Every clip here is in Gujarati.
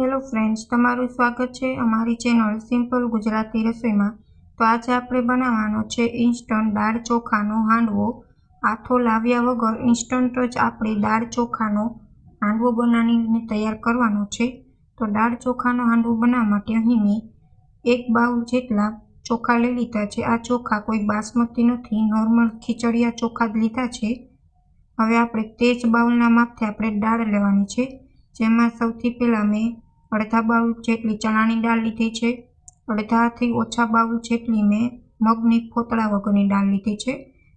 હેલો ફ્રેન્ડ્સ, તમારું સ્વાગત છે અમારી ચેનલ સિમ્પલ ગુજરાતી રસોઈમાં। તો આજે આપણે બનાવવાનો છે ઇન્સ્ટન્ટ દાળ ચોખાનો હાંડવો। આથો લાવ્યા વગર ઇન્સ્ટન્ટ જ આપણે દાળ ચોખાનો હાંડવો બનાવીને તૈયાર કરવાનો છે। તો દાળ ચોખાનો હાંડવો બનાવવા માટે અહીં મેં 1 બાઉલ જેટલા ચોખા લઈ લીધા છે। આ ચોખા કોઈ બાસમતી નથી, નોર્મલ ખીચડિયા ચોખા જ લીધા છે। હવે આપણે તે જ બાઉલના માપથી આપણે દાળ લેવાની છે, જેમાં સૌથી પહેલાં મેં અડધા બાઉલ જેટલી ચણાની દાળ લીધી છે। અડધાથી ઓછા બાઉલ જેટલી મેં મગની ફોતળા વગરની દાળ લીધી છે।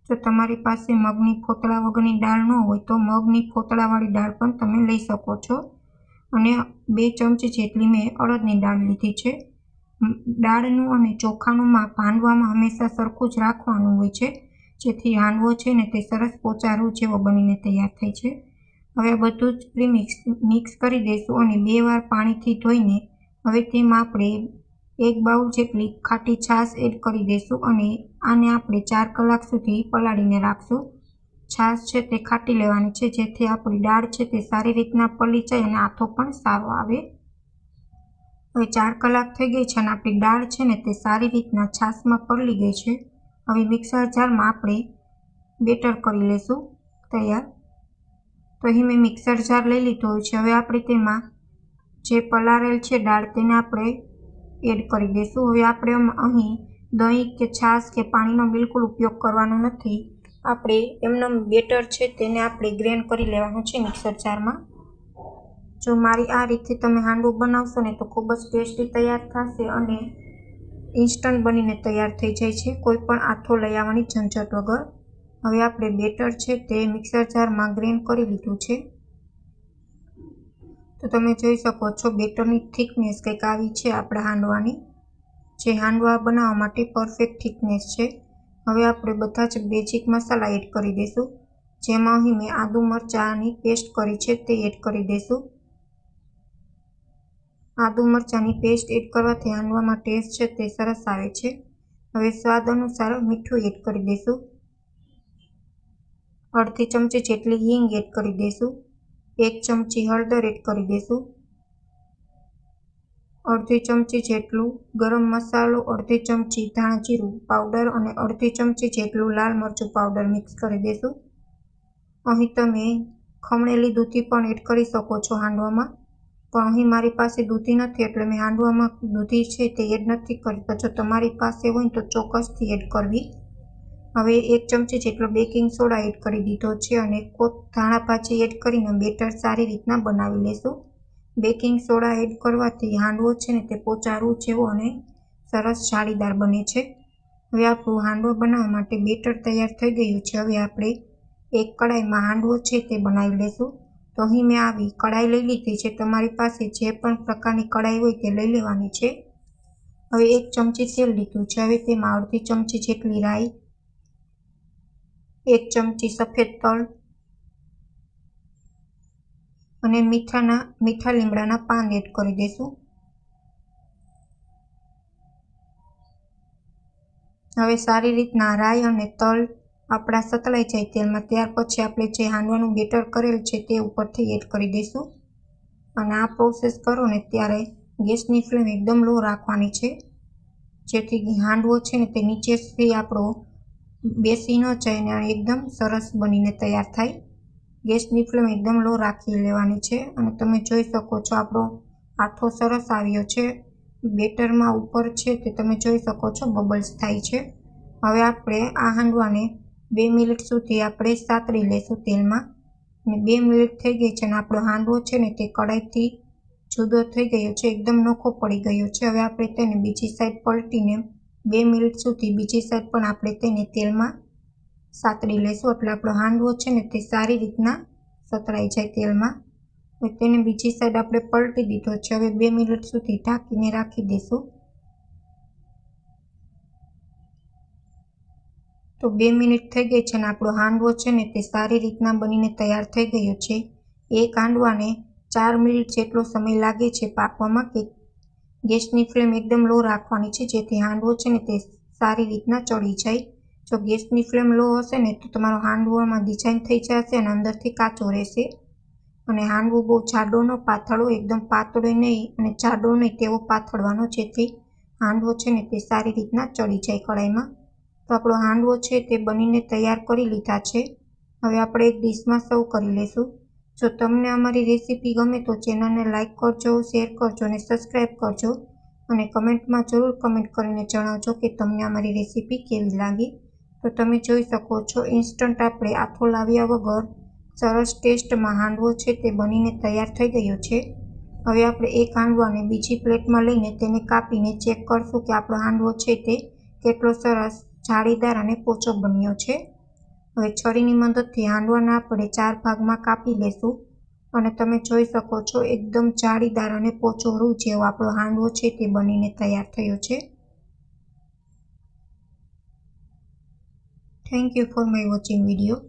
જો તમારી પાસે મગની ફોતળા વગરની દાળ ન હોય તો મગની ફોતળાવાળી દાળ પણ તમે લઈ શકો છો। અને 2 ચમચી જેટલી મેં અડદની દાળ લીધી છે। દાળનું અને ચોખાનું માપ હાંડવામાં હંમેશા સરખું જ રાખવાનું હોય છે, જેથી હાંડવો છે ને તે સરસ પોચારું જેવો બનીને તૈયાર થાય છે। હવે આ બધું જ મિક્સ કરી દઈશું અને 2 વાર પાણીથી ધોઈને હવે તેમાં આપણે 1 બાઉલ જેટલી ખાટી છાશ એડ કરી દઈશું અને આને આપણે 4 કલાક સુધી પલાળીને રાખશું। છાશ છે તે ખાટી લેવાની છે, જેથી આપણી દાળ છે તે સારી રીતના પલી જાય અને આથો પણ સારો આવે। હવે 4 કલાક થઈ ગઈ છે અને આપણી દાળ છે ને તે સારી રીતના છાશમાં પલળી ગઈ છે। હવે મિક્સર જારમાં આપણે બેટર કરી લઈશું તૈયાર। તો અહીં મેં મિક્સર જાર લઈ લીધો છે। હવે આપણે તેમાં જે પલાળેલ છે દાળ તેને આપણે એડ કરી દઈશું। હવે આપણે અહીં દહીં કે છાશ કે પાણીનો બિલકુલ ઉપયોગ કરવાનો નથી, આપણે એમનું બેટર છે તેને આપણે ગ્રાઇન્ડ કરી લેવાનું છે મિક્સર જારમાં। જો મારી આ રીતે તમે હાંડવો બનાવશો ને તો ખૂબ જ ટેસ્ટી તૈયાર થશે અને ઇન્સ્ટન્ટ બનીને તૈયાર થઈ જાય છે, કોઈ પણ આથો લઈ આવવાની ઝંઝટ વગર। હવે આપણે બેટર છે તે મિક્સર જારમાં ગ્રાઇન્ડ કરી લીધું છે। તો તમે જોઈ શકો છો બેટરની થિકનેસ કંઈક આવી છે આપણા હાંડવાની, જે હાંડવા બનાવવા માટે પરફેક્ટ થિકનેસ છે। હવે આપણે બધા જ બેઝિક મસાલા એડ કરી દઈશું, જેમાં અહીં મેં આદુ મરચાંની પેસ્ટ કરી છે તે એડ કરી દઈશું। આદુ મરચાંની પેસ્ટ એડ કરવાથી હાંડવામાં ટેસ્ટ છે તે સરસ આવે છે। હવે સ્વાદ અનુસાર મીઠું એડ કરી દઈશું। અડધી ચમચી જેટલી હિંગ એડ કરી દઈશું। 1 ચમચી હળદર એડ કરી દઈશું। અડધી ચમચી જેટલું ગરમ મસાલો, અડધી ચમચી ધાણા જીરું પાવડર અને અડધી ચમચી જેટલું લાલ મરચું પાવડર મિક્સ કરી દઈશું। અહીં તમે ખમણેલી દૂધી પણ એડ કરી શકો છો હાંડવામાં, પણ અહીં મારી પાસે દૂધી નથી એટલે મેં હાંડવામાં દૂધી છે તે એડ નથી કરી, તો જો તમારી પાસે હોય તો ચોક્કસથી એડ કરવી। હવે 1 ચમચી જેટલો બેકિંગ સોડા એડ કરી દીધો છે અને ધાણા ભાજી એડ કરીને બેટર સારી રીતના બનાવી લેશું। બેકિંગ સોડા એડ કરવાથી હાંડવો છે ને તે પોચારું જેવો અને સરસ જાળીદાર બને છે। હવે આપણું હાંડવો બનાવવા માટે બેટર તૈયાર થઈ ગયું છે। હવે આપણે એક કડાઈમાં હાંડવો છે તે બનાવી લેશું। તો અહીં મેં આવી કડાઈ લઈ લીધી છે, તમારી પાસે જે પણ પ્રકારની કડાઈ હોય તે લઈ લેવાની છે। હવે 1 ચમચી તેલ લીધું છે। હવે તેમાં અડધી ચમચી જેટલી રાઈ, 1 ચમચી સફેદ તલ અને મીઠા લીમડાના પાન એડ કરી દઈશું। હવે સારી રીતના રાઈ અને તલ આપણા સતળાઈ જાય તેલમાં, ત્યાર પછી આપણે જે હાંડવાનું બેટર કરેલ છે તે ઉપરથી એડ કરી દઈશું। અને આ પ્રોસેસ કરો ને ત્યારે ગેસની ફ્લેમ એકદમ લો રાખવાની છે, જેથી હાંડવો છે ને તે નીચેથી આપણો બેસી ન જાય અને એકદમ સરસ બનીને તૈયાર થાય। ગેસની ફ્લેમ એકદમ લો રાખી લેવાની છે અને તમે જોઈ શકો છો આપણો આથો સરસ આવ્યો છે। બેટરમાં ઉપર છે તે તમે જોઈ શકો છો બબલ્સ થાય છે। હવે આપણે આ હાંડવાને 2 મિનિટ સુધી આપણે સાતળી લઈશું તેલમાં, અને 2 મિનિટ થઈ ગઈ છે અને આપણો હાંડવો છે ને તે કડાઈથી જુદો થઈ ગયો છે, એકદમ નોખો પડી ગયો છે। હવે આપણે તેને બીજી સાઈડ પલટીને 2 મિનિટ સુધી બીજી સાઈડ પણ આપણે તેને તેલમાં સાતળી લઈશું, એટલે આપણો હાંડવો છે ને તે સારી રીતના સતળાઈ જાય તેલમાં। હવે તેને બીજી સાઈડ આપણે પલટી દીધો છે। હવે 2 મિનિટ સુધી ઢાંકીને રાખી દઈશું। તો 2 મિનિટ થઈ ગઈ છે અને આપણો હાંડવો છે ને તે સારી રીતના બનીને તૈયાર થઈ ગયો છે। એક હાંડવાને 4 મિનિટ જેટલો સમય લાગે છે પાકવામાં, કે ગેસની ફ્લેમ એકદમ લો રાખવાની છે, જેથી હાંડવો છે ને તે સારી રીતના ચડી જાય। જો ગેસની ફ્લેમ લો હશે ને તો તમારો હાંડવામાં ડિઝાઇન થઈ જશે અને અંદરથી કાચો રહેશે। અને હાંડવો બહુ જાડો ન પાથરવો, એકદમ પાતળો નહીં અને જાડો નહીં તેવો પાથરવાનો, જેથી હાંડવો છે ને તે સારી રીતના ચડી જાય કઢાઈમાં. તો આપણો હાંડવો છે તે બનીને તૈયાર કરી લીધા છે. હવે આપણે એક ડીશમાં સર્વ કરી લઈશું. જો તમને અમારી રેસીપી ગમે તો ચેનલને લાઇક કરજો, શેર કરજો અને સબસ્ક્રાઈબ કરજો. અને કમેન્ટમાં જરૂર કમેન્ટ કરીને જણાવજો કે તમને અમારી રેસીપી કેવી લાગી. તો તમે જોઈ શકો છો ઇન્સ્ટન્ટ આપણે આથો લાવ્યા વગર સરસ ટેસ્ટમાં હાંડવો છે તે બનીને તૈયાર થઈ ગયો છે. હવે આપણે એક હાંડવાને બીજી પ્લેટમાં લઈને તેને કાપીને ચેક કરશું કે આપણો હાંડવો છે તે કેટલો સરસ જાળીદાર અને પોચો બન્યો છે. હવે છરીની મદદથી હાંડવાને આપણે 4 ભાગમાં કાપી લેશું. અને તમે જોઈ શકો છો એકદમ જાળીદાર અને પોચો રૂ જેવો આપણો હાંડવો છે તે બનીને તૈયાર થયો છે. Thank you for my watching video.